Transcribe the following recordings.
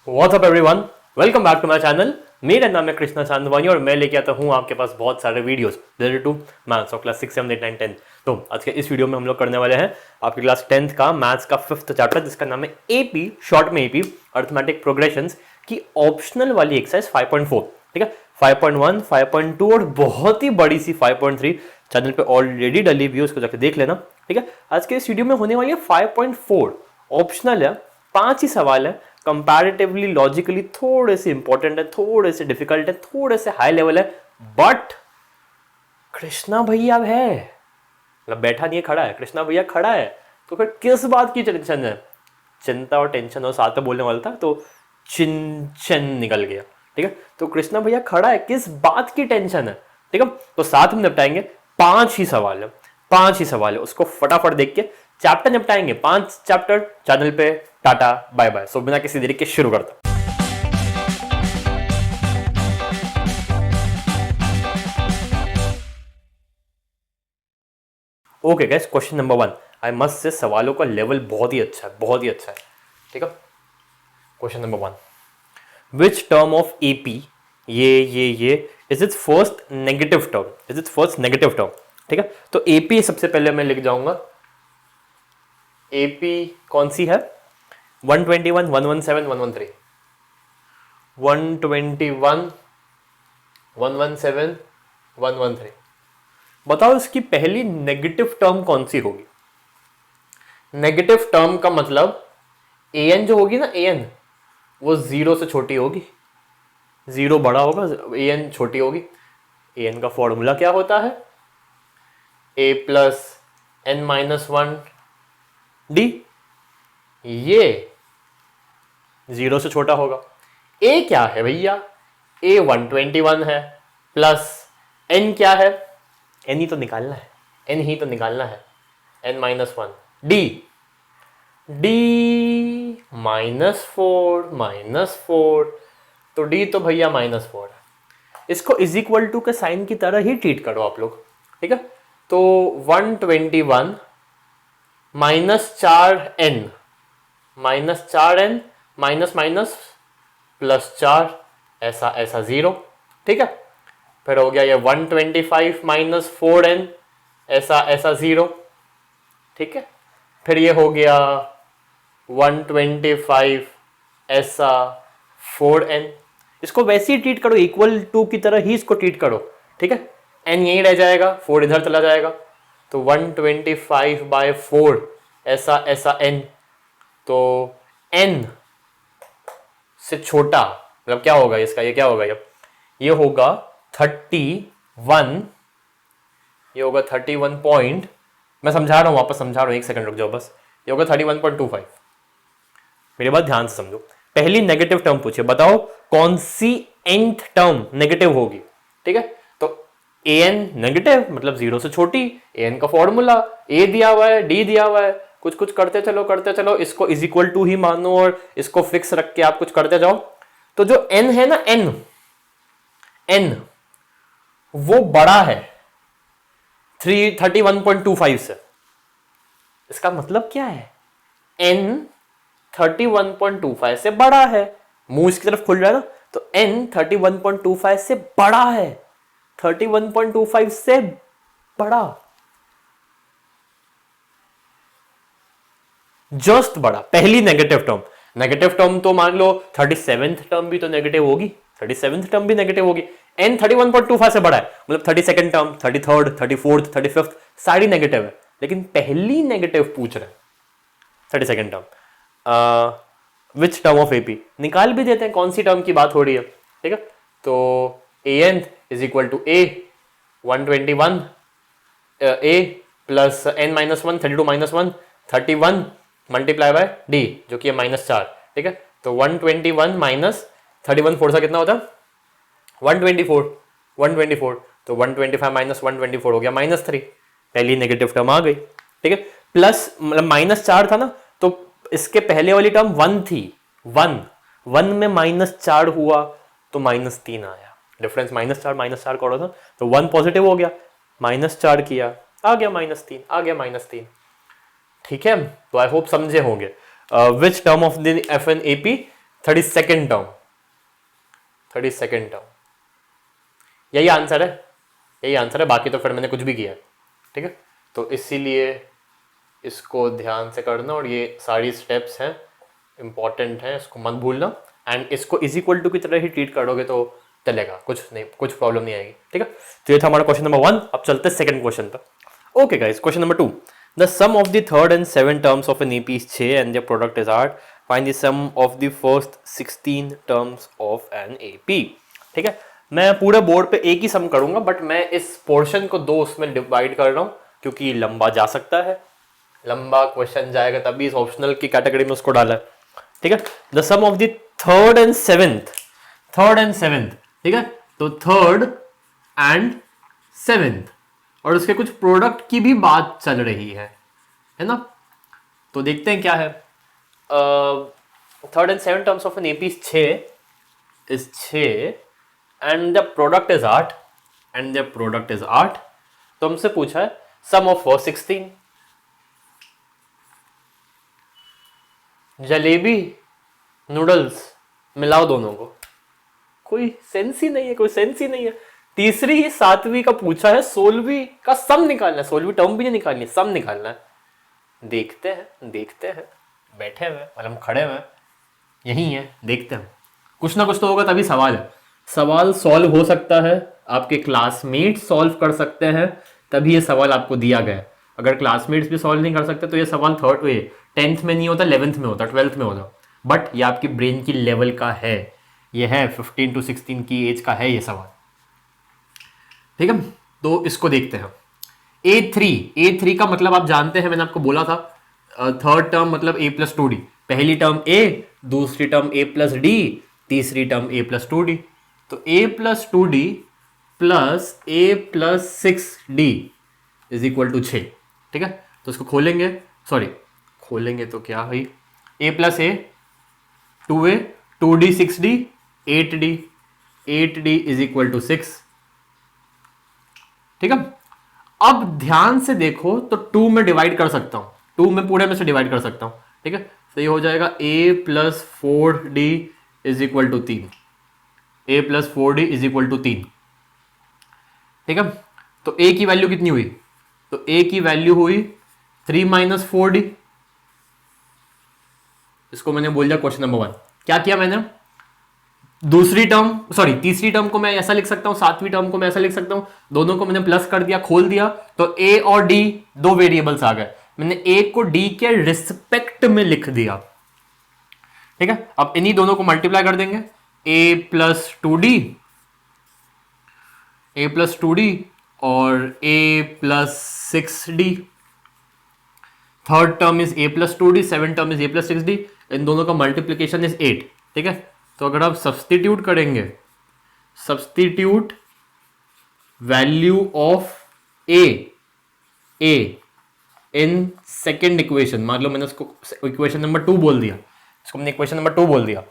What's up everyone, welcome back to my channel. मेरा नाम है कृष्णा चांदवानी और मैं लेके आता हूँ आपके पास बहुत सारे वीडियोस रिलेटेड टू मैथ्स और क्लास 6, 7, 8, 9, 10। तो आज के इस वीडियो में हम लोग करने वाले हैं आपकी क्लास 10th का मैथ्स का 5th चैप्टर, जिसका नाम है एपी, शॉर्ट में एपी, अर्थमेटिक प्रोग्रेशंस की ऑप्शनल वाली एक्सरसाइज 5.4। ठीक है, 5.1, 5.2 और बहुत ही बड़ी सी 5.3 चैनल पे ऑलरेडी डली हुई है, उसको जाके देख लेना। ठीक है, आज के इस वीडियो में होने वाली है 5.4, ऑप्शनल है, 5 ही सवाल है, कंपैरेटिवली लॉजिकली थोड़े से इंपॉर्टेंट है, थोड़े से डिफिकल्ट है, थोड़े से हाई लेवल है, बट कृष्णा भैया है, मतलब बैठा नहीं है, खड़ा है। कृष्णा भैया खड़ा है तो फिर किस बात की टेंशन है? चिंता और टेंशन और साथ में बोलने वाला था तो चिंचन निकल गया। ठीक है, तो कृष्णा भैया खड़ा है, किस बात की टेंशन है? ठीक है, तो साथ में निपटाएंगे। 5 ही सवाल है, 5 ही सवाल है, उसको फटाफट देख के चैप्टर निपटाएंगे। 5 चैप्टर चैनल पे। Tata bye bye. सो बिना किसी देरी के शुरू करता हूं। Okay guys, question number 1। I must say सवालों का लेवल बहुत ही अच्छा है, बहुत ही अच्छा है। ठीक है, question number 1, which term of AP, ये is its first negative term, is its first negative term. ठीक है, तो एपी सबसे पहले मैं लिख जाऊंगा। एपी कौन सी है? 121, 117, 113, 121, 117, 113। बताओ इसकी पहली नेगेटिव टर्म कौन सी होगी? नेगेटिव टर्म का मतलब an जो होगी ना, an वो 0 से छोटी होगी, 0 बड़ा होगा, an छोटी होगी। an का फॉर्मूला क्या होता है? a plus n minus 1 d, ये 0 से छोटा होगा। a क्या है भैया? a 121 है, प्लस n क्या है? n ही तो निकालना है, n ही तो निकालना है, n माइनस 1 d, d -4, तो d तो भैया -4 है। इसको इज इक्वल टू के साइन की तरह ही ट्रीट करो आप लोग। ठीक है, तो 121 -4n, -4n minus minus plus 4, ऐसा ऐसा 0। ठीक है, फिर हो गया ये 125 -4n, ऐसा ऐसा 0। ठीक है, फिर ये हो गया 125 ऐसा 4n। इसको वैसे ही ट्रीट करो, इक्वल टू की तरह ही इसको ट्रीट करो। ठीक है, n यहीं रह जाएगा, 4 इधर चला जाएगा, तो 125/4 ऐसा ऐसा n। तो n से छोटा मतलब क्या होगा इसका? ये क्या होगा? ये होगा 31, ये होगा 31 पॉइंट, मैं समझा रहा हूं, वापस समझा रहा हूं, एक सेकंड रुक जाओ बस। ये होगा 31.25। मेरी बात ध्यान से समझो। पहली नेगेटिव टर्म पूछे, बताओ कौन सी nth टर्म नेगेटिव होगी? ठीक है, तो an नेगेटिव मतलब 0 से छोटी, an का फॉर्मूला a दिया हुआ है, d दिया हुआ है, कुछ कुछ करते चलो, इसको इज इक्वल टू ही मानो और इसको फिक्स रख के आप कुछ करते जाओ। तो जो n है ना, n वो बड़ा है 31.25 से। इसका मतलब क्या है? n 31.25 से बड़ा है, मुंह इसकी तरफ खुल रहा है ना, तो n 31.25 से बड़ा है, 31.25 से बड़ा, जस्ट बड़ा। पहली नेगेटिव टर्म, नेगेटिव टर्म तो मान लो 37th टर्म भी तो नेगेटिव होगी, 37th टर्म भी नेगेटिव होगी। n 31.25 से बड़ा है, मतलब 32nd term, 33rd, 34th, 35th सारी नेगेटिव है, लेकिन पहली नेगेटिव पूछ रहे हैं 32nd term. Which term of AP निकाल भी देते हैं, कौन सी टर्म की बात हो रही है। ठीक है, तो an is equal to a 121 a plus n minus 1, 32 minus 1, 31 multiply by d जो कि है -4। ठीक है, तो 121 माइनस 31 4 सा कितना होता है? 124, तो 125 माइनस 124 हो गया -3। पहली नेगेटिव टर्म आ गई। ठीक है, प्लस मतलब -4 था ना, तो इसके पहले वाली टर्म 1 थी, 1 में -4 हुआ तो -3 आया, डिफरेंस -4 का था, तो 1 पॉजिटिव हो गया, -4 किया, आ गया -3। ठीक है, तो आई होप समझे होंगे। विच term of the F an AP 32nd term, 32nd term, यही आंसर है, यही आंसर है, बाकी तो फिर मैंने कुछ भी किया है, ठीक है। तो इसीलिए इसको ध्यान से करना, और ये सारी स्टेप्स हैं इंपॉर्टेंट हैं, इसको मत भूलना। एंड इसको इज इक्वल टू की तरह ही ट्रीट करोगे तो चलेगा, कुछ नहीं, कुछ प्रॉब्लम नहीं आएगी, ठीक है। तो ये था हमारा क्वेश्चन नंबर 1। अब चलते हैं सेकंड क्वेश्चन पर। Okay guys, question number 2, the sum of the third and 7 terms of an AP is 6 and the product is 8, find the sum of the first 16 terms of an AP. ठीक है, मैं पूरे board पे एक ही सम करूंगा, but मैं इस portion को दो उसमें डिवाइड कर रहा हूं क्योंकि लंबा जा सकता है, लंबा क्वेश्चन जाएगा, तभी इस ऑप्शनल की कैटेगरी में उसको डाला है, ठीक है। The sum of the third and seventh, ठीक है, तो थर्ड एंड सेवेंथ, और उसके कुछ प्रोडक्ट की भी बात चल रही है ना। तो देखते हैं क्या है। Third and seven terms of an AP is 6 and the product is 8, तो हमसे पूछा है सम ऑफ 16। जलेबी नूडल्स मिलाओ दोनों को, कोई सेंस ही नहीं है। तीसरी 7वीं का पूछा है 16वीं का सम निकालना है, 16वीं टर्म भी नहीं निकालनी, सम निकालना है। देखते हैं, बैठे हुए मतलब खड़े हुए यही है, देखते हैं, कुछ ना कुछ तो होगा, तभी सवाल है। सवाल सॉल्व हो सकता है, आपके क्लासमेट सॉल्व कर सकते हैं, तभी ये सवाल आपको दिया गया है। अगर क्लासमेट्स भी सॉल्व नहीं कर सकते तो ये सवाल 10th में नहीं होता, 11th में होता, 12th में होता, बट ये आपकी ब्रेन की लेवल का है, ये है 15 to 16 की एज का है ये सवाल, ठीक है। तो इसको देखते हैं। A3 का मतलब आप जानते हैं, मैंने आपको बोला था, थर्ड टर्म मतलब A+2D, पहली टर्म A, दूसरी टर्म A+D, तीसरी टर्म A+2D, तो A+2D plus A+6D is equal to 6, ठीक है। तो इसको खोलेंगे तो क्या भाई, A+A 2A 2D 6D 8D is equal to 6, ठीक है। अब ध्यान से देखो तो 2 में डिवाइड कर सकता हूं, 2 में पूरे में से डिवाइड कर सकता हूं, ठीक है। तो ये हो जाएगा A+4D is equal to 3, A+4D is equal to 3, ठीक है। तो A की वैल्यू कितनी हुई, तो A की वैल्यू हुई 3 - 4D। इसको मैंने बोल दिया क्वेश्चन नंबर 1। क्या किया मैंने, तीसरी टर्म को मैं ऐसा लिख सकता हूं, 7वीं टर्म को मैं ऐसा लिख सकता हूं, दोनों को मैंने प्लस कर दिया, खोल दिया, तो A और D दो वेरिएबल्स आ गए, मैंने A को D के रिस्पेक्ट में लिख दिया, ठीक है। अब इन्हीं दोनों को मल्टीप्लाई कर देंगे, A+2D और A+6D, third term is A+2D, seven term is A+6D, इन दोनों का मल्टीप्लीकेशन इज 8, ठीक है। तो अगर आप सब्सटीट्यूट करेंगे, substitute value of A in second equation, मान लो मैंने उसको इक्वेशन नंबर 2 बोल दिया, इसको मैंने इक्वेशन नंबर 2 बोल दिया,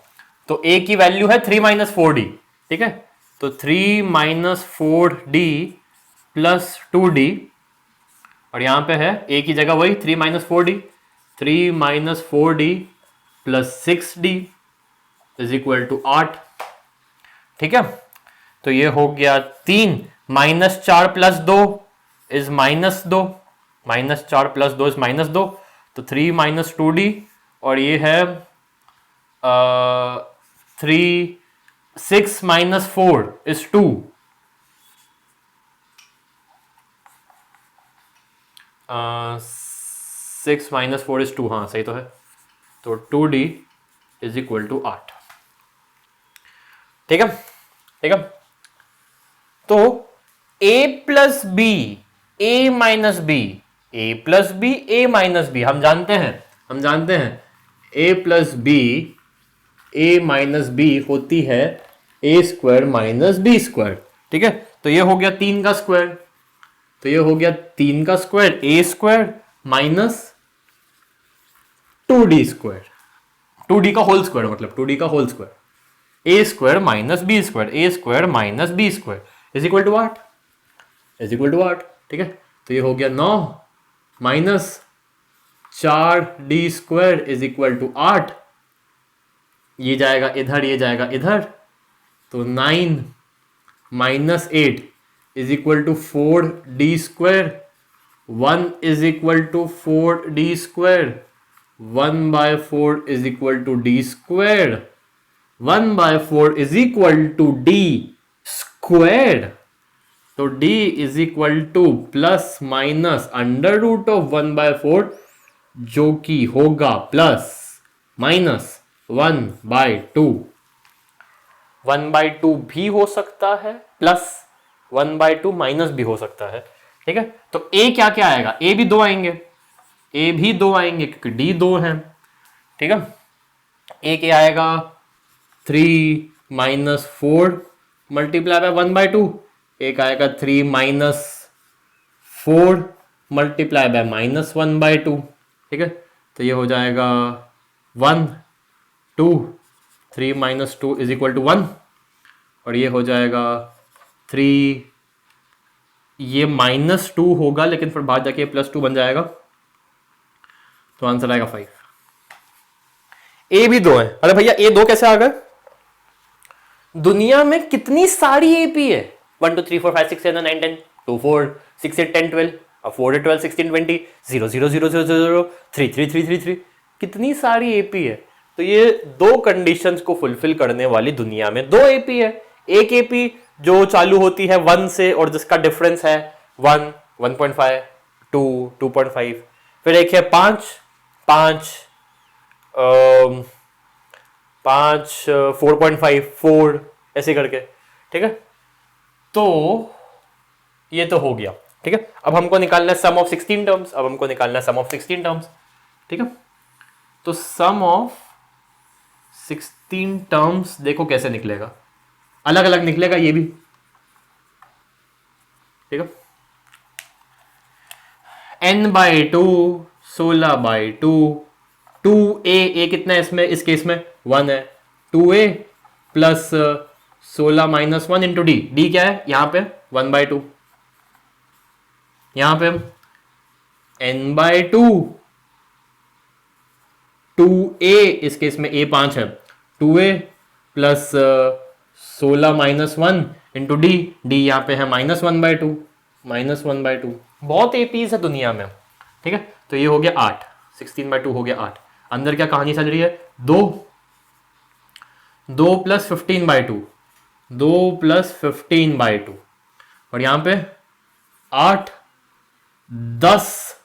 तो A की वैल्यू है 3 - 4D, ठीक है। तो 3 - 4D प्लस 2D, और यहां पे है A की जगह वही 3 - 4D, 3 - 4D plus 6D is equal to 8, ठीक है। तो ये हो गया 3 - 4 + 2 इज -2, -4 + 2 इज -2, तो 3 - 2D, और ये है 6 - 4 इज 2, 6 - 4 इज 2, हाँ सही तो है। तो 2D इज इक्वल टू 8, ठीक है। तो A + B, A - B, A - B हम जानते हैं, A + B होती है A² - B², ठीक है। तो ये हो गया 3 का स्क्वायर, A² - 2D², 2D का होल स्क्वायर, मतलब 2D का whole square, A² - B² is equal to 8, ठीक है। तो ये हो गया 9 - 4D² इज इक्वल टू 8, ये जाएगा इधर, ये जाएगा इधर, तो 9 minus 8 is equal to 4d square, 1 is equal to 4d square, 1/4 is equal to d square, 1/4 is equal to d square. तो d is equal to plus minus under root of 1/4, जो कि होगा प्लस माइनस 1/2। 1/2 भी हो सकता है, plus 1/2 minus भी हो सकता है। ठीक है, तो a क्या क्या आएगा, a भी 2 आएंगे, a भी 2 आएंगे क्योंकि d 2 है। ठीक है, a क्या आएगा 3 माइनस 4 मल्टीप्लाई बाय 1/2, एक आएगा 3 माइनस 4 मल्टीप्लाई बाय माइनस 1/2। ठीक है, तो ये हो जाएगा 1 2, 3 माइनस 2 इज इक्वल टू 1, और ये हो जाएगा 3, ये -2 होगा लेकिन फिर बाद जाके +2 बन जाएगा, तो आंसर आएगा 5। ए भी 2 है। अरे भैया ए 2 कैसे आ गए? दुनिया में कितनी सारी एपी है? 1 2 3 4 5 6 7 9 10 2 4 6 8 10 12, अब 4 8 12 16 20 0 0 0 0 0 3 3 3 3 3, कितनी सारी एपी है। तो ये 2 कंडीशंस को फुलफिल करने वाली दुनिया में 2 एपी है। एक एपी जो चालू होती है 1 से और जिसका डिफरेंस है 1 1.5 2 2.5, फिर एक है 5 5 5 4.5 4 ऐसे करके। ठीक है, तो ये तो हो गया। ठीक है, अब हमको निकालना है सम ऑफ 16 टर्म्स। अब हमको निकालना है सम ऑफ 16 टर्म्स। ठीक है, तो सम ऑफ 16 टर्म्स देखो कैसे निकलेगा, अलग अलग निकलेगा ये भी। ठीक है, n/2 16/2 2a, कितना है इसमें, इस केस में 1 है, 2a plus 16 minus 1 into D, D क्या है यहां पे 1/2, यहां पे n/2 2a, इस केस में a 5 है, 2a plus 16 minus 1 into D, D यहाँ पे है -1/2, -1/2। बहुत एपीज है दुनिया में। ठीक है, तो ये हो गया 8, 16/2 हो गया 8। अंदर क्या कहानी चल रही है, 2 प्लस 15/2, 2 प्लस 15/2, और यहां पे 8 10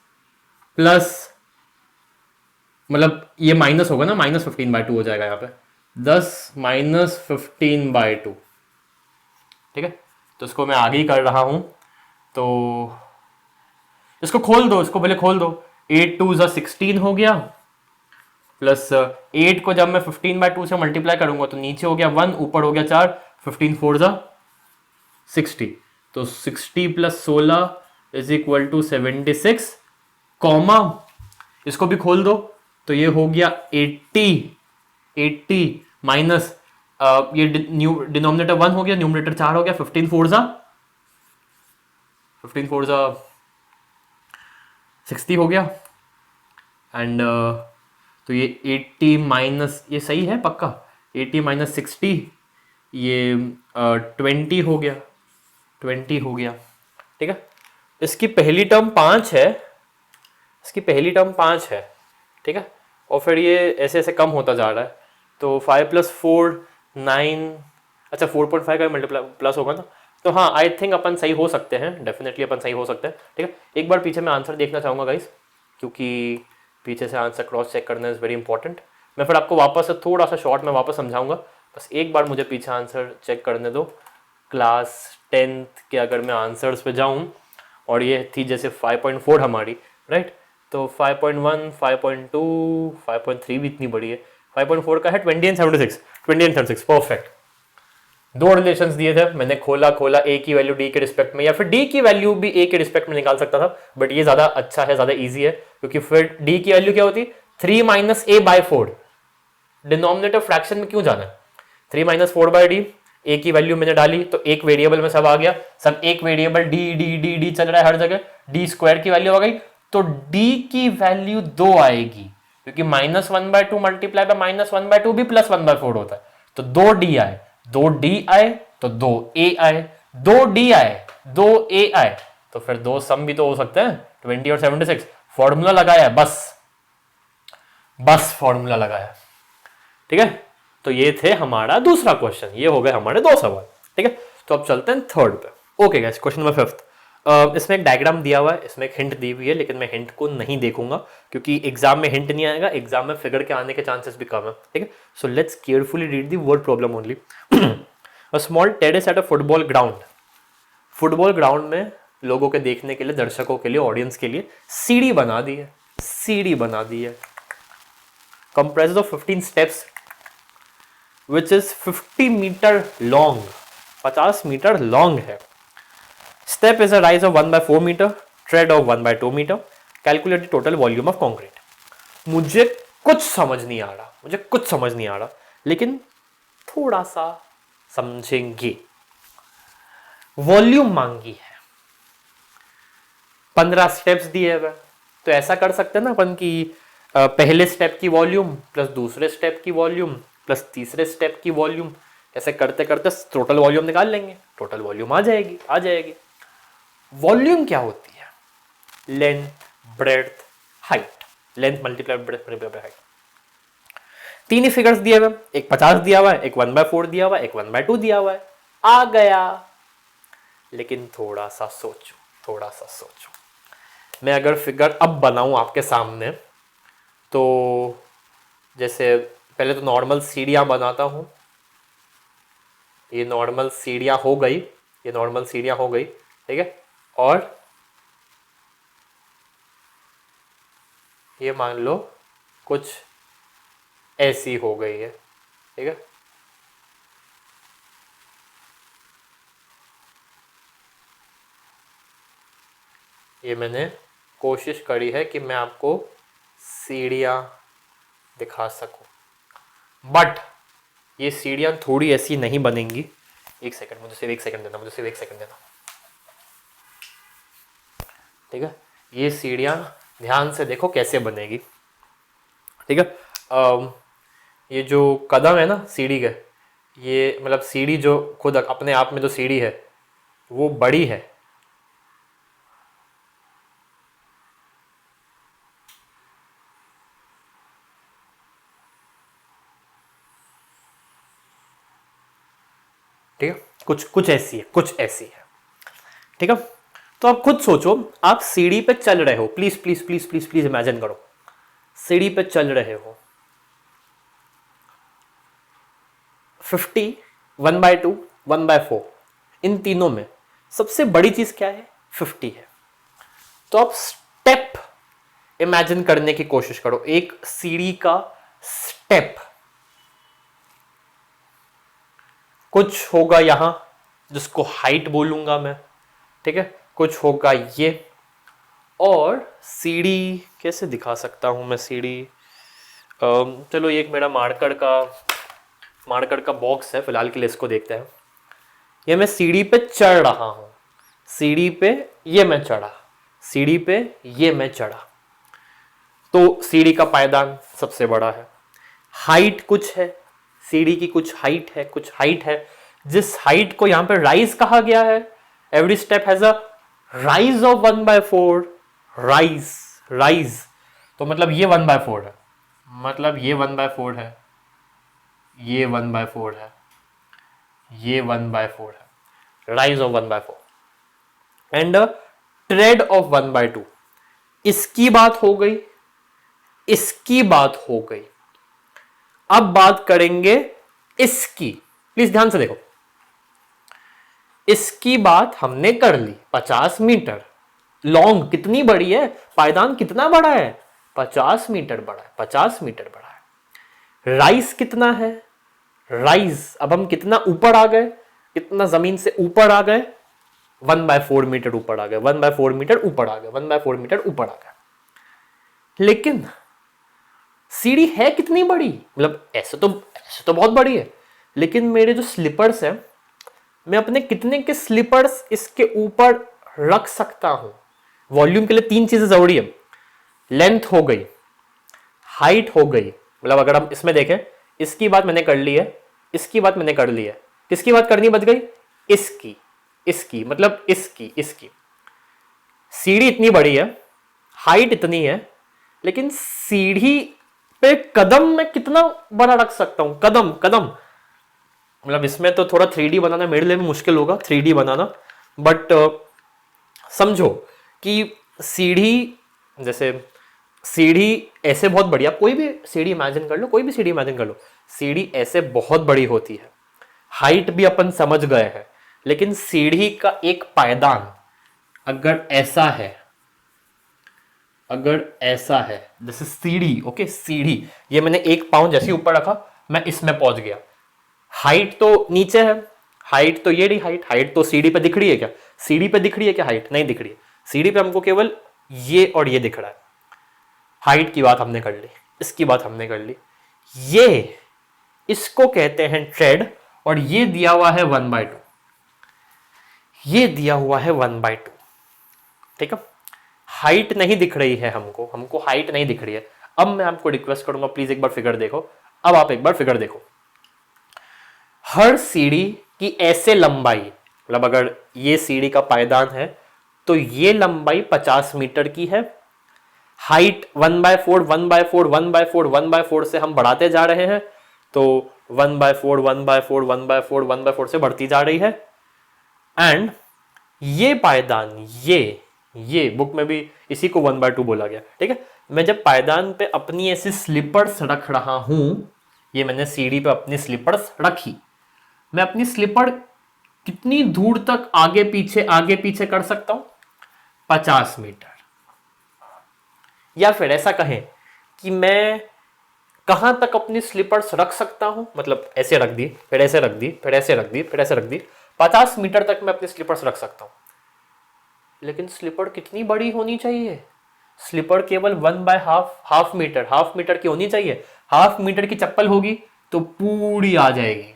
प्लस, मतलब ये माइनस होगा ना, -15/2 हो जाएगा यहाँ पे, 10 माइनस 15/2। ठीक है, तो इसको मैं आगे ही कर रहा हूं, तो इसको खोल दो, इसको पहले खोल दो। 8 2 16 हो गया, प्लस 8 को जब मैं 15/2 से मल्टीप्लाई करूंगा तो नीचे हो गया 1, ऊपर हो गया 4, 15 4 60, तो 60 plus 16 is equal to 76, comma इसको भी खोल दो, तो ये हो गया 80 माइनस ये डिनोमिनेटर 1 हो गया, न्यूमरेटर 4 हो गया, 15 4 60 हो गया, एंड तो ये 80 माइनस, ये सही है पक्का, 80 माइनस 60 ये 20 हो गया, 20 हो गया। ठीक है, इसकी पहली टर्म 5 है, इसकी पहली टर्म 5 है। ठीक है, और फिर ये ऐसे ऐसे कम होता जा रहा है, तो 5 + 4 9, अच्छा 4.5 का मल्टीप्लाई प्लस होगा ना, तो हाँ आई थिंक अपन सही हो सकते हैं, डेफिनेटली अपन सही हो सकते हैं। ठीक है, एक बार पीछे मैं आंसर देखना चाहूँगा गाइस, क्योंकि पीछे से आंसर क्रॉस चेक करना इज़ वेरी इंपॉर्टेंट। मैं फिर आपको वापस से थोड़ा सा शॉर्ट में वापस समझाऊंगा, बस एक बार मुझे पीछे आंसर चेक करने दो। क्लास 10th के अगर मैं आंसर्स पे जाऊँ, और ये थी जैसे 5.4 हमारी, राइट, तो 5.1 5.2 5.3 भी इतनी बड़ी है, 5.4 का है 20 and 76, 20 and 36, परफेक्ट। 2 रिलेशंस दिए थे, मैंने खोला ए की वैल्यू डी के रिस्पेक्ट में, या फिर डी की वैल्यू भी ए के रिस्पेक्ट में निकाल सकता था, बट ये ज्यादा अच्छा है, ज्यादा इजी है, क्योंकि फिर डी की वैल्यू क्या होती, 3 माइनस a/4। डिनोमिनेटर फ्रैक्शन में क्यों जाना, 3 माइनस 4/d, ए की वैल्यू मैंने डाली तो एक वेरिएबल में सब आ गया, सब एक variable D D D D चल रहा है हर जगह, डी स्क्वायर की वैल्यू आ गई, तो डी की वैल्यू 2 आएगी, क्योंकि -1/2 मल्टीप्लाई बाय -1/2 भी +1/4 होता है। तो 2d आए, 2d आए तो 2a आए, 2d आए 2a आए, तो फिर दो सम भी तो हो सकते हैं, 20 और 76। फॉर्मूला लगाया, बस फॉर्मूला लगाया। ठीक है, तो ये थे हमारा दूसरा क्वेश्चन, ये हो गए हमारे 2 सवाल। ठीक है, तो अब चलते हैं थर्ड पे। Okay guys, question number 5। इसमें एक डायग्राम दिया हुआ है, इसमें एक हिंट दी हुई है, लेकिन मैं हिंट को नहीं देखूंगा क्योंकि एग्जाम में हिंट नहीं आएगा, एग्जाम में फिगर के आने के चांसेस भी कम है। ठीक है, so let's carefully read the word problem only. A small terrace at a football ground. Football ground में लोगों के देखने के लिए, दर्शकों के लिए, ऑडियंस के लिए सीढ़ी बना दी है, सीढ़ी बना दी है। Comprises of 15 steps which is 50 metre long, 50 metre long है। Step is a rise of 1/4 metre, tread of 1/2 metre, calculate the total volume of concrete. मुझे कुछ समझ नहीं आ रहा, मुझे कुछ समझ नहीं आ रहा, लेकिन थोड़ा सा समझेंगे। वॉल्यूम मांगी है, 15 स्टेप्स दिए हुए, तो ऐसा कर सकते हैं ना अपन की पहले स्टेप की वॉल्यूम प्लस दूसरे स्टेप की वॉल्यूम प्लस तीसरे स्टेप की वॉल्यूम, ऐसे करते करते टोटल वॉल्यूम निकाल लेंगे, टोटल वॉल्यूम आ जाएगी। वॉल्यूम क्या होती है? Length, breadth, height. Length multiply breadth multiply height. तीन ही फिगर्स दिए हुए, एक 50 दिया हुआ है, एक 1/4 दिया हुआ है, एक 1/2 दिया हुआ है, आ गया। लेकिन थोड़ा सा सोचो। मैं अगर फिगर अब बनाऊं आपके सामने, तो जैसे पहले तो नॉर्मल सीढ़ियां बनाता हूं, ये नॉर्मल सीढ़ियां हो गई, ठीक है, और ये मान लो कुछ ऐसी हो गई है, ठीक है। ये मैंने कोशिश करी है कि मैं आपको सीढ़ियां दिखा सकूं, बट ये सीढ़ियां थोड़ी ऐसी नहीं बनेंगी। एक सेकंड, मुझे सिर्फ एक सेकंड देना, ठीक है। ये सीढ़ियां ध्यान से देखो कैसे बनेगी, ठीक है। ये जो कदम है ना सीढ़ी के, ये मतलब सीढ़ी जो खुद अपने आप में जो सीढ़ी है वो बड़ी है, ठीक है। कुछ ऐसी है, ठीक है। तो आप खुद सोचो, आप सीढ़ी पे चल रहे हो, प्लीज इमेजिन करो, सीढ़ी पे चल रहे हो, 50, 1/2, 1/4, इन तीनों में सबसे बड़ी चीज क्या है? 50 है। तो आप स्टेप इमेजिन करने की कोशिश करो, एक सीढ़ी का स्टेप। कुछ होगा यहां जिसको हाइट बोलूंगा मैं, ठीक है, कुछ होगा ये, और सीढ़ी कैसे दिखा सकता हूं मैं सीढ़ी? चलो ये एक मेरा मार्कर का बॉक्स है, फिलहाल के लिए इसको देखते हैं। ये मैं सीढ़ी पे चढ़ रहा हूं, सीढ़ी पे ये मैं चढ़ा, सीढ़ी पे ये मैं चढ़ा, तो सीढ़ी का पायदान सबसे बड़ा है। हाइट कुछ है, सीढ़ी की कुछ हाइट है, जिस हाइट को यहां पे राइज कहा गया है। Every step has a rise of 1/4, rise, तो मतलब ये 1/4 है, मतलब ये 1/4 है, ये 1/4 है, ये 1/4 है, rise of 1/4 and trade of 1/2। इसकी बात हो गई, इसकी बात हो गई। अब बात करेंगे इसकी, प्लीज ध्यान से देखो। इसकी बात हमने कर ली, 50 मीटर लॉन्ग, कितनी बड़ी है, पायदान कितना बड़ा है, 50 मीटर बड़ा है, 50 मीटर बड़ा है। राइज कितना है, राइज अब हम कितना ऊपर आ गए, कितना जमीन से ऊपर आ गए, 1/4 मीटर ऊपर आ गए, 1/4 मीटर ऊपर आ गए, 1/4 मीटर ऊपर आ गए। लेकिन सीढ़ी है कितनी बड़ी, मतलब ऐसे तो बहुत बड़ी है, लेकिन मेरे जो स्लीपर्स हैं, मैं अपने कितने के स्लीपर्स इसके ऊपर रख सकता हूं। वॉल्यूम के लिए तीन चीजें जरूरी है, लेंथ हो गई, हाइट हो गई, मतलब अगर हम इसमें देखें, इसकी बात मैंने कर ली है, इसकी बात मैंने कर ली है, किसकी बात करनी बच गई? इसकी, इसकी मतलब इसकी सीढ़ी इतनी बड़ी है, हाइट इतनी है, लेकिन सीढ़ी पे कदम मैं कितना बड़ा रख सकता हूं? कदम कदम मतलब इसमें तो थोड़ा 3D बनाना मेरे लिए भी मुश्किल होगा, 3D बनाना, बट समझो कि सीढ़ी, जैसे सीढ़ी ऐसे बहुत बढ़िया, कोई भी सीढ़ी इमेजिन कर लो, कोई भी सीढ़ी इमेजिन कर लो, सीढ़ी ऐसे बहुत बड़ी होती है, हाइट भी अपन समझ गए हैं, लेकिन सीढ़ी का एक पायदान अगर ऐसा है, अगर ऐसा है, जैसे सीढ़ी, ओके सीढ़ी, ये मैंने एक पाँव जैसे ऊपर रखा, मैं इसमें पहुंच गया, हाइट तो नीचे है, हाइट तो ये रही, हाइट तो सीढ़ी पे दिख रही है क्या? सीढ़ी पे दिख रही है क्या हाइट? नहीं दिख रही है, सीढ़ी पे हमको केवल ये और ये दिख रहा है। हाइट की बात हमने कर ली, इसकी बात हमने कर ली, ये इसको कहते हैं ट्रेड, और ये दिया हुआ है 1/2, ये दिया हुआ है 1/2, ठीक है। हाइट नहीं दिख रही है हमको, हमको हाइट नहीं दिख रही है। अब मैं आपको रिक्वेस्ट करूंगा, प्लीज एक बार फिगर देखो, अब आप एक बार फिगर देखो, हर सीढ़ी की ऐसे लंबाई, मतलब अगर ये सीढ़ी का पायदान है तो ये लंबाई 50 मीटर की है, हाइट 1/4 1/4 1/4 1/4 से हम बढ़ाते जा रहे हैं, तो 1/4 1/4 1/4 1/4 से बढ़ती जा रही है। एंड ये पायदान, ये बुक में भी इसी को 1/2 बोला गया, ठीक है। मैं जब पायदान पे अपनी ऐसी स्लीपर्स रख रहा हूं, ये मैंने सीढ़ी पे अपनी स्लीपर्स रखी, मैं अपनी स्लीपर कितनी दूर तक आगे पीछे कर सकता हूं? 50 मीटर। या फिर ऐसा कहें कि मैं कहां तक अपनी स्लीपर्स रख सकता हूं, मतलब ऐसे रख दी, फिर ऐसे रख दी, फिर ऐसे रख दी, फिर ऐसे रख दी, 50 मीटर तक मैं अपनी स्लीपर्स रख सकता हूं। लेकिन स्लीपर कितनी बड़ी होनी चाहिए? स्लीपर केवल 1/2 हाफ मीटर की होनी चाहिए। हाफ मीटर की चप्पल होगी तो पूरी आ जाएगी,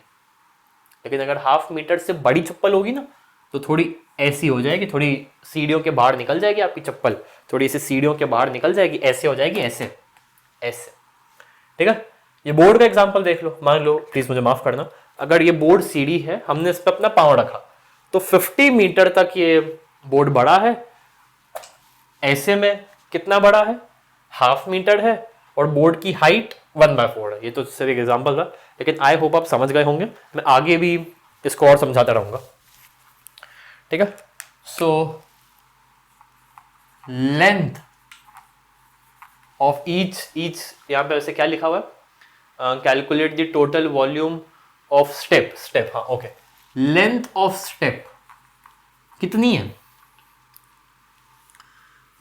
लेकिन अगर हाफ मीटर से बड़ी चप्पल होगी ना, तो थोड़ी ऐसी हो जाएगी, थोड़ी सीढ़ियों के बाहर निकल जाएगी आपकी चप्पल, थोड़ी सी सीढ़ियों के बाहर निकल जाएगी, ऐसे हो जाएगी, ऐसे ऐसे, ठीक है। ये बोर्ड का एग्जांपल देख लो, मान लो, प्लीज मुझे माफ करना, अगर ये बोर्ड सीढ़ी है, हमने इस पर अपना पांव रखा, तो 50 मीटर तक ये बोर्ड बड़ा है, ऐसे में कितना बड़ा है? हाफ मीटर है, और बोर्ड की हाइट 1/4 है। ये तो सिर्फ एक एग्जांपल था, लेकिन आई होप आप समझ गए होंगे, मैं आगे भी इसको और समझाता रहूंगा, ठीक है। सो लेंथ ऑफ ईच यहां पे वैसे क्या लिखा हुआ है? Calculate the total volume of step, हाँ ओके। लेंथ ऑफ स्टेप कितनी है?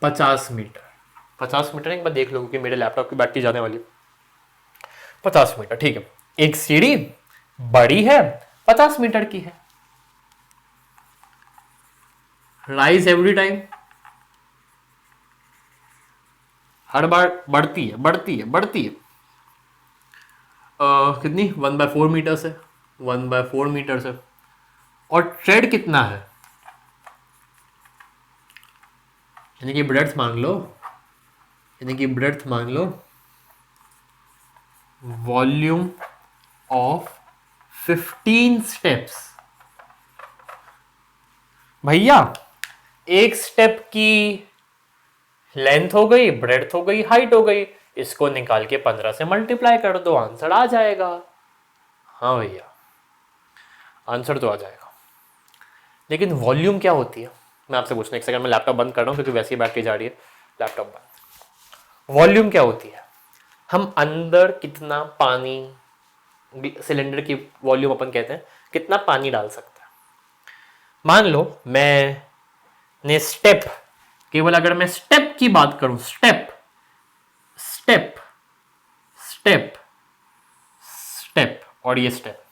50 मीटर। 50 मीटर एक बार देख लो, क्योंकि मेरे लैपटॉप की बैटरी जाने वाली है। 50 मीटर, ठीक है। एक सीढ़ी बड़ी है, 50 मीटर की है। राइज एवरी टाइम, हर बार बढ़ती है बढ़ती है बढ़ती है। कितनी? 1/4 मीटर से, 1/4 मीटर से। और ट्रेड कितना है? यानी कि ब्रेड्थ मान लो, यानी कि ब्रेड्थ मान लो, वॉल्यूम ऑफ 15 स्टेप्स। भैया एक स्टेप की लेंथ हो गई, ब्रेड्थ हो गई, हाइट हो गई, इसको निकाल के 15 से मल्टीप्लाई कर दो, आंसर आ जाएगा। हाँ भैया, आंसर तो आ जाएगा। लेकिन वॉल्यूम क्या होती है? मैं आपसे पूछना, एक सेकंड में लैपटॉप बंद कर रहा हूँ, क्योंकि वैसे ही बैटरी जा रही है, लैपटॉप बंद। वॉल्यूम क्या होती है? हम अंदर कितना पानी, सिलेंडर की वॉल्यूम अपन कहते हैं, कितना पानी डाल सकते हैं। मान लो मैंने स्टेप, केवल अगर मैं स्टेप की बात करूं, स्टेप स्टेप स्टेप स्टेप और ये स्टेप,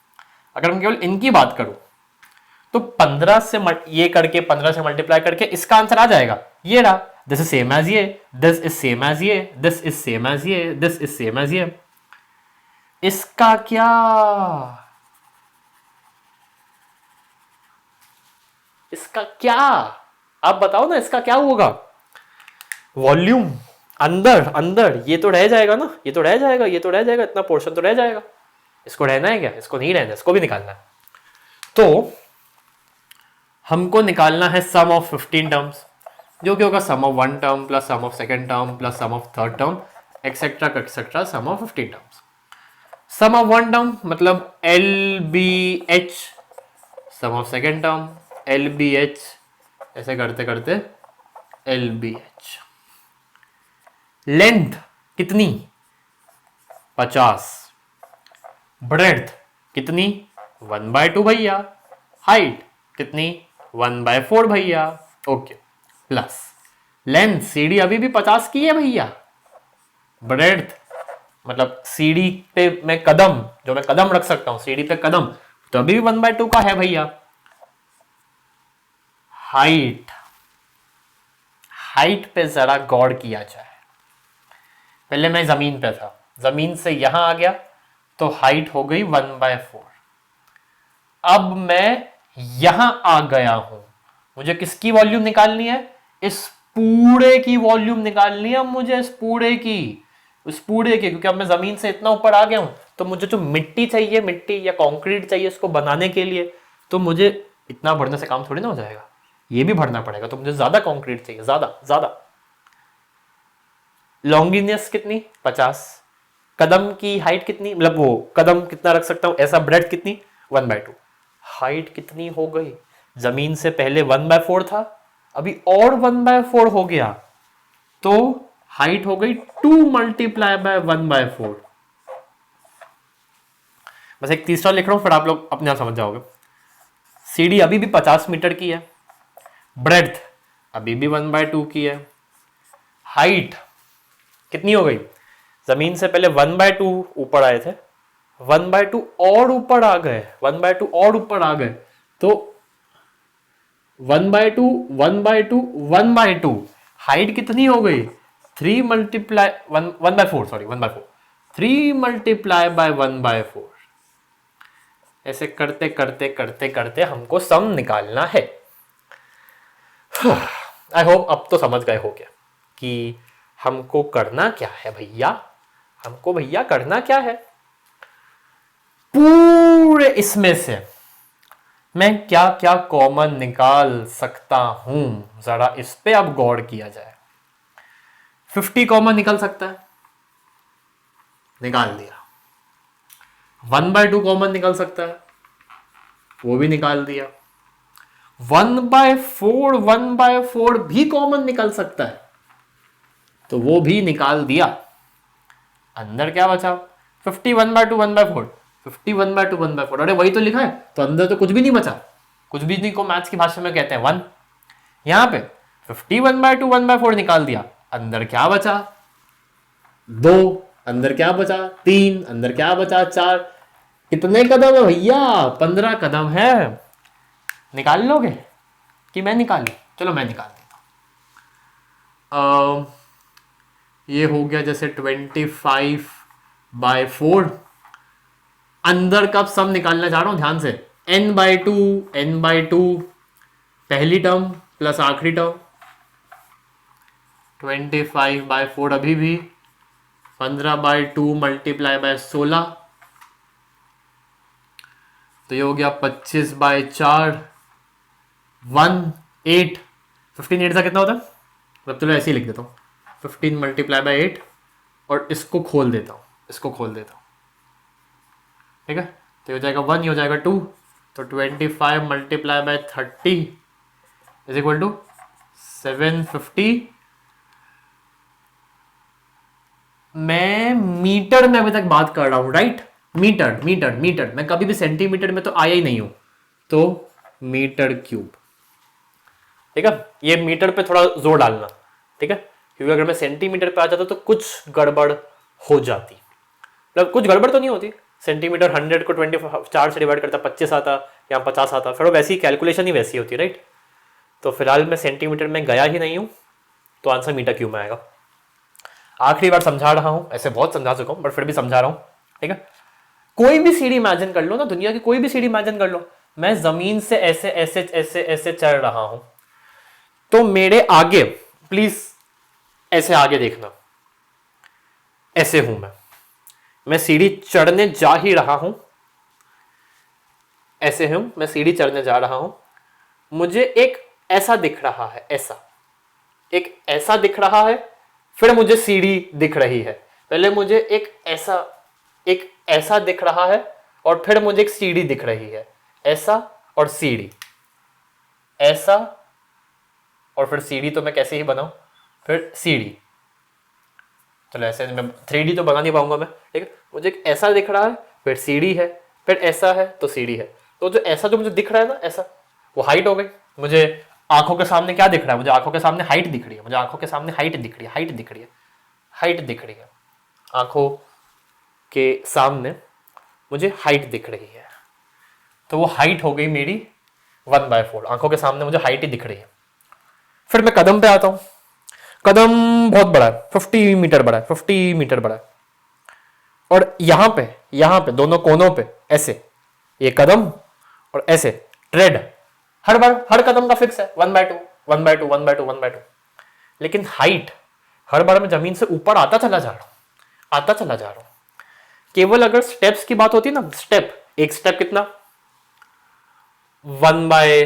अगर मैं केवल इनकी बात करूं, तो 15 से ये करके 15 से मल्टीप्लाई करके इसका आंसर आ जाएगा। ये रहा, दिस इज सेम एज ये, दिस इज सेम एज ये, दिस इज सेम एज ये, दिस इज सेम एज ये। इसका क्या? इसका क्या? आप बताओ ना, इसका क्या होगा? वॉल्यूम अंदर अंदर ये तो रह जाएगा ना, ये तो रह जाएगा, ये तो रह जाएगा, इतना पोर्शन तो रह जाएगा। इसको रहना है क्या? इसको नहीं रहना, इसको भी निकालना है। तो हमको निकालना है सम ऑफ 15 टर्म्स, जो कि होगा sum of one term plus sum of second term plus sum of third term etcetera sum of 15 terms. Sum of one term मतलब L B H, sum of second term L B H, ऐसे करते करते L B H. Length कितनी? 50। Breadth कितनी? 1/2 भैया। Height कितनी? 1/4 भैया। Okay, plus length सीढ़ी अभी भी 50 की है भैया। ब्रेड्थ मतलब सीढ़ी पे मैं कदम, जो मैं कदम रख सकता हूं सीढ़ी पे कदम, तो अभी भी 1/2 का है भैया। हाइट, हाइट पे जरा गौर किया जाए। पहले मैं जमीन पे था, जमीन से यहां आ गया तो हाइट हो गई 1/4। अब मैं यहां आ गया हूं, मुझे किसकी वॉल्यूम निकालनी है? इस पूरे की वॉल्यूम निकालनी है मुझे, इस पूरे की, उस पूरे की, क्योंकि अब मैं जमीन से इतना ऊपर आ गया हूं, तो मुझे जो मिट्टी चाहिए, मिट्टी या कंक्रीट चाहिए इसको बनाने के लिए, तो मुझे इतना भरने से काम थोड़ी ना हो जाएगा, ये भी भरना पड़ेगा, तो मुझे ज्यादा कंक्रीट चाहिए, ज्यादा ज्यादा। लॉन्गिनियस कितनी? 50। कदम की हाइट कितनी, मतलब वो कदम कितना रख सकता हूं ऐसा, ब्रेड कितनी? 1/2। हाइट कितनी हो गई? जमीन से पहले 1/4 था, अभी और 1/4 हो गया, तो हाइट हो गई 2 × 1/4। बस एक तीसरा लिख रहा हूं, फिर आप लोग अपने आप समझ जाओगे। सीढ़ी अभी भी 50 मीटर की है, ब्रेड्थ अभी भी 1/2 की है, हाइट कितनी हो गई? जमीन से पहले 1/2 ऊपर आए थे, 1/2 और ऊपर आ गए, 1/2 और ऊपर आ गए, तो 1/2 1/2 1/2, हाइट कितनी हो गई? 3 × 1/4, सॉरी 1/4, 3 × 1/4। ऐसे करते करते करते करते हमको सम निकालना है। आई होप अब तो समझ गए हो क्या कि हमको करना क्या है भैया, हमको भैया करना क्या है। पूरे इसमें से मैं क्या क्या कॉमन निकाल सकता हूं, जरा इस पे अब गौर किया जाए। 50 कॉमन निकल सकता है, निकाल दिया। 1/2 कॉमन निकल सकता है, वो भी निकाल दिया। 1/4 भी कॉमन निकल सकता है, तो वो भी निकाल दिया। अंदर क्या बचा? 50 1/2 1/4, 50 1/2 1/4, अरे वही तो लिखा है, तो अंदर तो कुछ भी नहीं बचा। कुछ भी नहीं को मैथ्स की भाषा में कहते हैं 1। यहां पे 50 1/2 1/4 निकाल दिया, अंदर क्या बचा? 2। अंदर क्या बचा? 3। अंदर क्या बचा? 4। कितने कदम है भैया? 15 कदम है। निकाल लोगे कि मैं निकालूं? चलो मैं निकाल देता हूं। ये हो गया जैसे 25/4। अंदर का सम निकालना चाह रहा हूं, ध्यान से। n/2 पहली टर्म प्लस आखिरी टर्म, 25/4 अभी भी, 15/2 × 16, तो ये हो गया 25/4, 8। 15 8 का कितना होता है? मतलब चलो ऐसे ही लिख देता हूँ, 15 × 8, और इसको खोल देता हूँ, इसको खोल देता हूँ, ठीक है। तो हो जाएगा 1, ये हो जाएगा 2, तो 25 × 30 इज इक्वल टू 750। मैं मीटर में अभी तक बात कर रहा हूं, राइट? मीटर मीटर मीटर, मैं कभी भी सेंटीमीटर में तो आया ही नहीं हूं, तो मीटर क्यूब, ठीक है। ये मीटर पे थोड़ा जोर डालना, ठीक है, क्योंकि अगर मैं सेंटीमीटर पे आ जाता तो कुछ गड़बड़ हो जाती। मतलब कुछ गड़बड़ तो नहीं होती, सेंटीमीटर 100 को 24 से डिवाइड करता 25 आता या 50 आता, फिर वो वैसी कैलकुलेशन ही वैसी होती है, राइट। तो फिलहाल मैं सेंटीमीटर में गया ही नहीं हूं, तो आंसर मीटर क्यूब में आएगा। आखिरी बार समझा रहा हूं, ऐसे बहुत समझा चुका हूं बट फिर भी समझा रहा हूं, ठीक है। कोई भी सीढ़ी इमेजिन कर लो ना, दुनिया की कोई भी सीढ़ी इमेजिन कर लो, मैं जमीन से ऐसे ऐसे ऐसे ऐसे चढ़ रहा हूं, तो मेरे आगे, प्लीज ऐसे आगे देखना, ऐसे हूं मैं सीढ़ी चढ़ने जा ही रहा हूं, ऐसे हूं, मैं सीढ़ी चढ़ने जा रहा हूं, मुझे एक ऐसा दिख रहा है, ऐसा एक ऐसा दिख रहा है, फिर मुझे सीढ़ी दिख रही है। पहले मुझे एक ऐसा दिख रहा है और फिर मुझे एक सीढ़ी दिख रही है, ऐसा और सीढ़ी, ऐसा और फिर सीढ़ी। तो मैं कैसे ही बनाऊं, फिर सीढ़ी, चलो ऐसे मैं 3D तो बना नहीं पाऊंगा मैं, ठीक है। मुझे एक ऐसा दिख रहा है, फिर सीढ़ी है, फिर ऐसा है तो सीढ़ी है। तो जो ऐसा जो मुझे दिख रहा है ना, ऐसा, वो हाइट हो गई। मुझे आंखों के सामने क्या दिख रहा है, मुझे आंखों के सामने हाइट दिख रही है, मुझे आंखों के सामने हाइट दिख रही है, हाइट दिख रही है, हाइट दिख रही है, आंखों के सामने मुझे हाइट दिख रही है। तो वो हाइट हो गई मेरी 1/4, आंखों के सामने मुझे हाइट ही दिख रही है। फिर मैं कदम पे आता हूं, कदम बहुत बड़ा है, 50 मीटर बड़ा है, 50 मीटर बड़ा है। और यहां पे दोनों कोनों पे ऐसे ये कदम और ऐसे ट्रेड, हर बार हर कदम का फिक्स है 1/2 1/2 1/2 1/2। लेकिन हाइट हर बार मैं जमीन से ऊपर आता चला जा रहा हूं, आता चला जा रहा हूं। केवल अगर स्टेप्स की बात होती ना, स्टेप, एक स्टेप कितना, 1 बाय,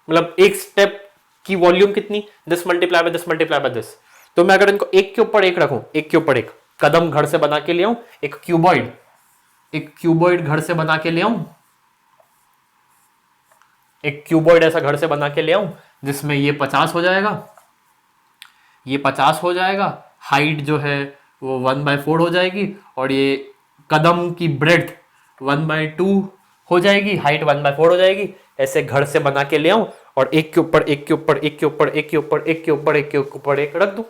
मतलब एक स्टेप की वॉल्यूम कितनी, this multiply by this multiply by this. तो मैं अगर इनको एक के ऊपर एक रखूं, एक के ऊपर एक कदम घर से बना के ले आऊं, एक क्यूबॉइड घर से बना के ले आऊं, एक क्यूबॉइड ऐसा घर से बना के ले आऊं, जिसमें ये 50 हो जाएगा, ये 50 हो जाएगा, हाइट जो है वो 1/4 हो जाएगी, और ये कदम की ब्रेड्थ 1/2 हो जाएगी, हाइट 1/4 हो जाएगी। ऐसे घर से बना के ले आऊं और एक के ऊपर एक के ऊपर एक के ऊपर एक के ऊपर एक के ऊपर एक के ऊपर एक रख दूं।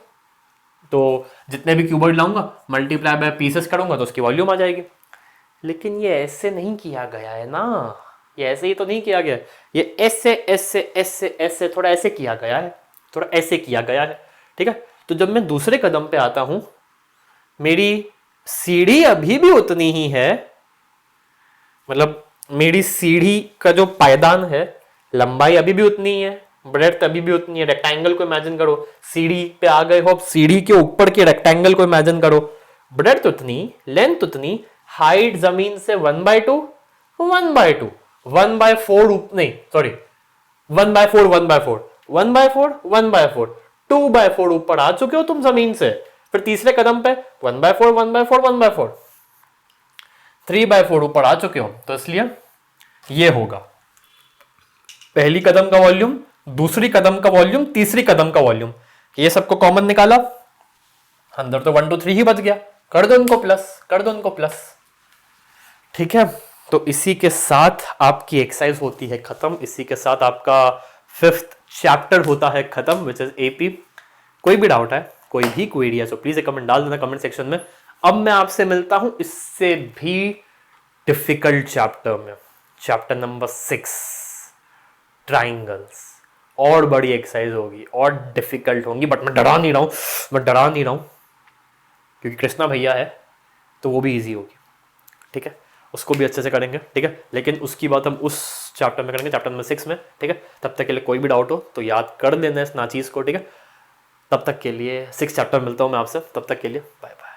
तो जितने भी क्यूबॉइड लाऊंगा मल्टीप्लाई बाय पीसेस करूंगा तो उसकी वॉल्यूम आ जाएगी। लेकिन ये ऐसे नहीं किया गया है ना, ये ऐसे ही तो नहीं किया गया, ये ऐसे ऐसे ऐसे ऐसे थोड़ा ऐसे किया गया है, थोड़ा ऐसे किया गया है, ठीक है। तो जब मैं दूसरे कदम पे आता हूं, मेरी सीढ़ी अभी भी उतनी ही है, मतलब मेरी सीढ़ी का जो पायदान है, लंबाई अभी भी उतनी ही है, ब्रेड्थ अभी भी उतनी है। रेक्टेंगल को इमेजिन करो, सीढ़ी पे आ गए हो, अब सीढ़ी के ऊपर के रेक्टेंगल को इमेजिन करो, ब्रेड्थ उतनी, लेंथ उतनी, हाइट जमीन से 1/2 1/2 1/4 नहीं सॉरी 1/4 1/4 1/4 1/4 2/4 ऊपर आ चुके हो तुम जमीन से। फिर तीसरे कदम पे 1/4 1/4 1/4 3/4 ऊपर आ चुके हो, तो इसलिए ये होगा पहली कदम का वॉल्यूम, दूसरी कदम का वॉल्यूम, तीसरी कदम का वॉल्यूम। ये सबको कॉमन निकाला, अंदर तो 1 2 3 ही बच गया, कर दो इनको प्लस, कर दो इनको प्लस, ठीक है। तो इसी के साथ आपकी एक्सरसाइज होती है खत्म, इसी के साथ आपका 5th चैप्टर होता है खत्म, विच इज एपी। कोई भी डाउट है, कोई भी क्वेरी है, तो प्लीज एक कमेंट डाल देना कमेंट सेक्शन में। अब मैं आपसे मिलता हूं इससे भी डिफिकल्ट चैप्टर में, चैप्टर नंबर 6 ट्राइंगल्स। और बड़ी एक्सरसाइज होगी और डिफिकल्ट होंगी, बट मैं डरा नहीं रहा हूं, मैं डरा नहीं रहा हूं, क्योंकि कृष्णा भैया है तो वो भी इजी होगी, ठीक है। उसको भी अच्छे से करेंगे, ठीक है। लेकिन उसकी बात हम उस चैप्टर में करेंगे, चैप्टर नंबर 6 में, ठीक है। तब तक के लिए कोई भी डाउट हो तो याद कर लेना इस नाचीज को, ठीक है। तब तक के लिए 6 चैप्टर मिलता हूं मैं आपसे, तब तक के लिए बाय बाय।